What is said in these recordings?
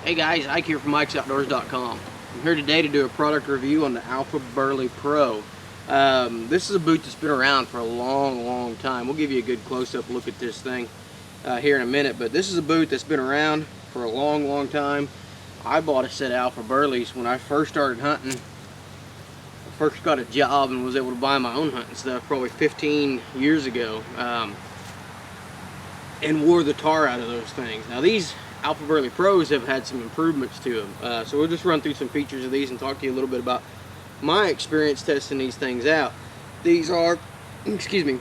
Hey guys, Ike here from Mike'sOutdoors.com. I'm here today to do a product review on the Alphaburly Pro. This is a boot that's been around for a long time. We'll give you a good close-up look at this thing here in a minute, but this is a boot that's been around for a long time. I bought a set of Alphaburlys when I first started hunting. I first got a job and was able to buy my own hunting stuff probably 15 years ago, and wore the tar out of those things. Now these Alphaburly Pros have had some improvements to them, so we'll just run through some features of these and talk to you a little bit about my experience testing these things out. These are, excuse me,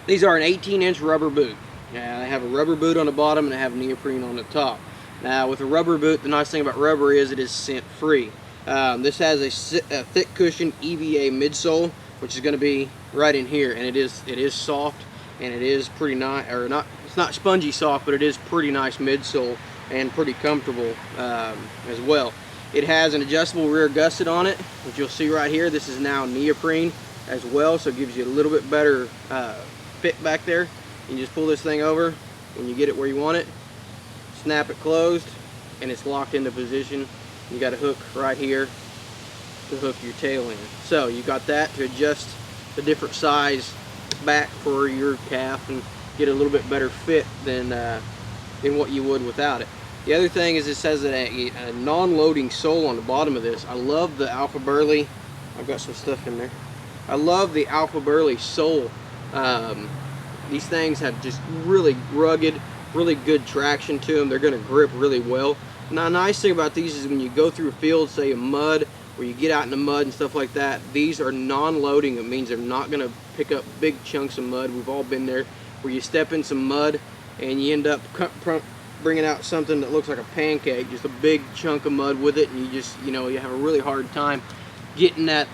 these are an 18-inch rubber boot. They have a rubber boot on the bottom and they have neoprene on the top. Now with a rubber boot, the nice thing about rubber is it is scent free. This has a thick cushion EVA midsole, which is going to be right in here, and it is soft and it is pretty nice, or not. It's not spongy soft, but it is pretty nice midsole and pretty comfortable as well. It has an adjustable rear gusset on it, which you'll see right here. This is now neoprene as well, so it gives you a little bit better fit back there. You can just pull this thing over when you get it where you want it, snap it closed, and it's locked into position. You got a hook right here to hook your tail in. So you got that to adjust the different size back for your calf and get a little bit better fit than what you would without it. The other thing is it says that a non-loading sole on the bottom of this. I love the Alphaburly. I've got some stuff in there. I love the Alphaburly sole. These things have just really rugged, really good traction to them. They're going to grip really well. Now, the nice thing about these is when you go through a field, say a mud, where you get out in the mud and stuff like that, these are non-loading. It means they're not going to pick up big chunks of mud. We've all been there, where you step in some mud and you end up bringing out something that looks like a pancake, just a big chunk of mud with it, and you just, you have a really hard time getting that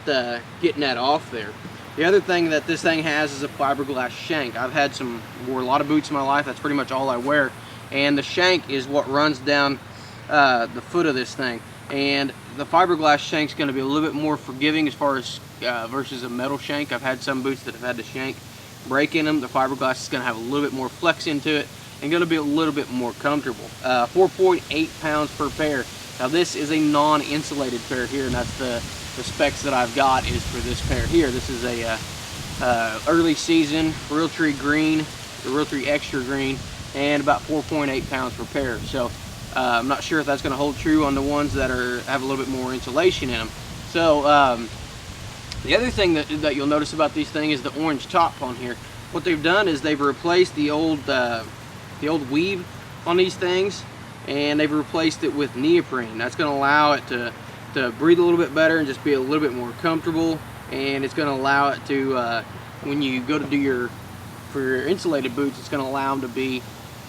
off there. The other thing that this thing has is a fiberglass shank. I've wore a lot of boots in my life. That's pretty much all I wear, and the shank is what runs down the foot of this thing, and the fiberglass shank's going to be a little bit more forgiving as far as versus a metal shank. I've had some boots that have had the shank break in them. The fiberglass is going to have a little bit more flex into it and going to be a little bit more comfortable. 4.8 pounds per pair. Now this is a non-insulated pair here, and that's the specs that I've got is for this pair here. This is a early season Realtree green, the Realtree extra green, and about 4.8 pounds per pair. So I'm not sure if that's going to hold true on the ones that have a little bit more insulation in them. So the other thing that you'll notice about these things is the orange top on here. What they've done is they've replaced the old weave on these things, and they've replaced it with neoprene. That's going to allow it to breathe a little bit better and just be a little bit more comfortable, and it's going to allow it to when you go to do for your insulated boots, it's going to allow them to be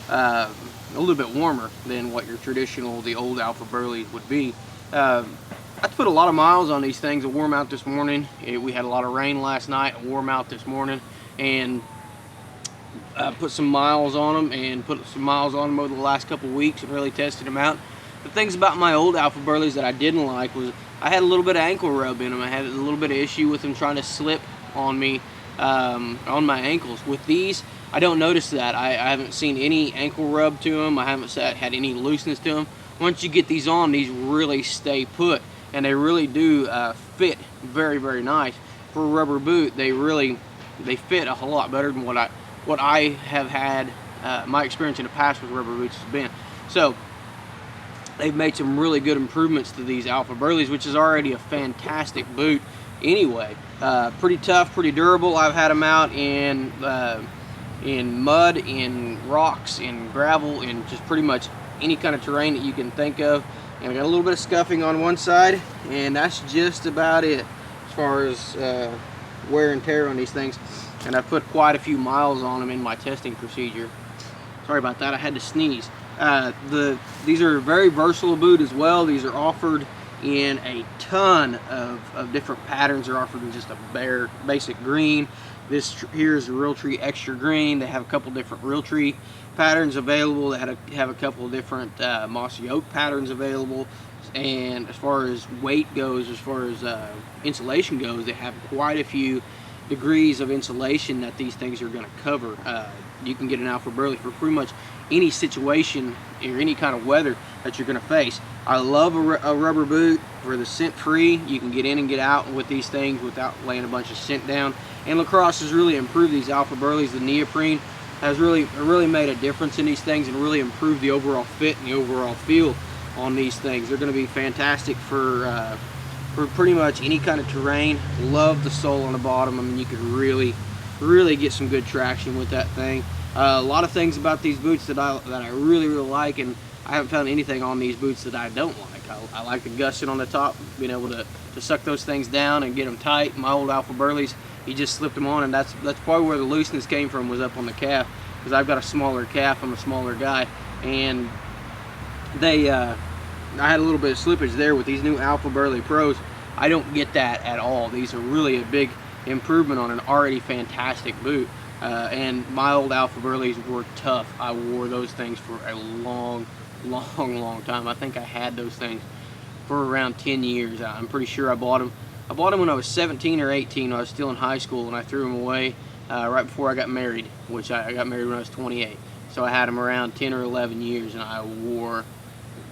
a little bit warmer than what your traditional, the old Alphaburly would be. I put a lot of miles on these things. I wore them out this morning. We had a lot of rain last night. I wore them out this morning and put some miles on them over the last couple weeks and really tested them out. The things about my old Alphaburlys that I didn't like was I had a little bit of ankle rub in them. I had a little bit of issue with them trying to slip on me on my ankles. With these, I don't notice that. I haven't seen any ankle rub to them. I haven't had any looseness to them. Once you get these on, these really stay put, and they really do fit very nice. For a rubber boot, they fit a whole lot better than what I have had my experience in the past with rubber boots has been. So they've made some really good improvements to these Alphaburlys, which is already a fantastic boot anyway. Pretty tough, pretty durable. I've had them out in mud, in rocks, in gravel, in just pretty much any kind of terrain that you can think of. And I got a little bit of scuffing on one side, and that's just about it as far as wear and tear on these things. And I put quite a few miles on them in my testing procedure. Sorry about that, I had to sneeze. These are a very versatile boot as well. These are offered in a ton of different patterns. They're offered in just a bare basic green. This here is a Realtree extra green. They have a couple different Realtree patterns available. They have a couple of different mossy oak patterns available. And as far as weight goes, as far as insulation goes, they have quite a few degrees of insulation that these things are going to cover. you can get an Alphaburly for pretty much any situation or any kind of weather that you're going to face. I love a rubber boot for the scent free. You can get in and get out with these things without laying a bunch of scent down. And Lacrosse has really improved these Alphaburlys. The neoprene has really made a difference in these things and really improved the overall fit and the overall feel on these things. They're going to be fantastic for pretty much any kind of terrain. Love the sole on the bottom. I mean, you could really get some good traction with that thing. A lot of things about these boots that I really like, and I haven't found anything on these boots that I don't like. I like the gusset on the top, being able to suck those things down and get them tight. My old Alphaburlys, you just slipped them on, and that's probably where the looseness came from, was up on the calf, because I've got a smaller calf. I'm a smaller guy, and I had a little bit of slippage there. With these new Alphaburly Pros, I don't get that at all. These are really a big improvement on an already fantastic boot. And my old Alphaburlys were tough. I wore those things for a long time. I think I had those things for around 10 years. I'm pretty sure I bought them when I was 17 or 18. I was still in high school, and I threw them away right before I got married, which I got married when I was 28. So I had them around 10 or 11 years, and I wore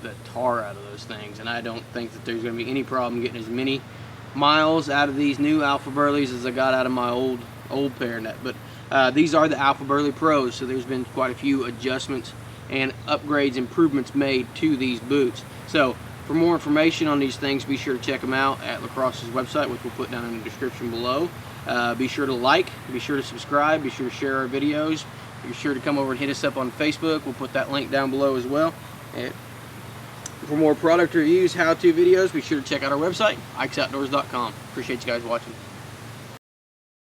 the tar out of those things. And I don't think that there's going to be any problem getting as many miles out of these new Alphaburlys as I got out of my old pair net. But these are the Alphaburly Pros, so there's been quite a few adjustments and upgrades, improvements made to these boots. So for more information on these things, be sure to check them out at Lacrosse's website, which we'll put down in the description below. Be sure to like, be sure to subscribe, be sure to share our videos, be sure to come over and hit us up on Facebook. We'll put that link down below as well. And for more product reviews, how-to videos, be sure to check out our website, ikesoutdoors.com. Appreciate you guys watching.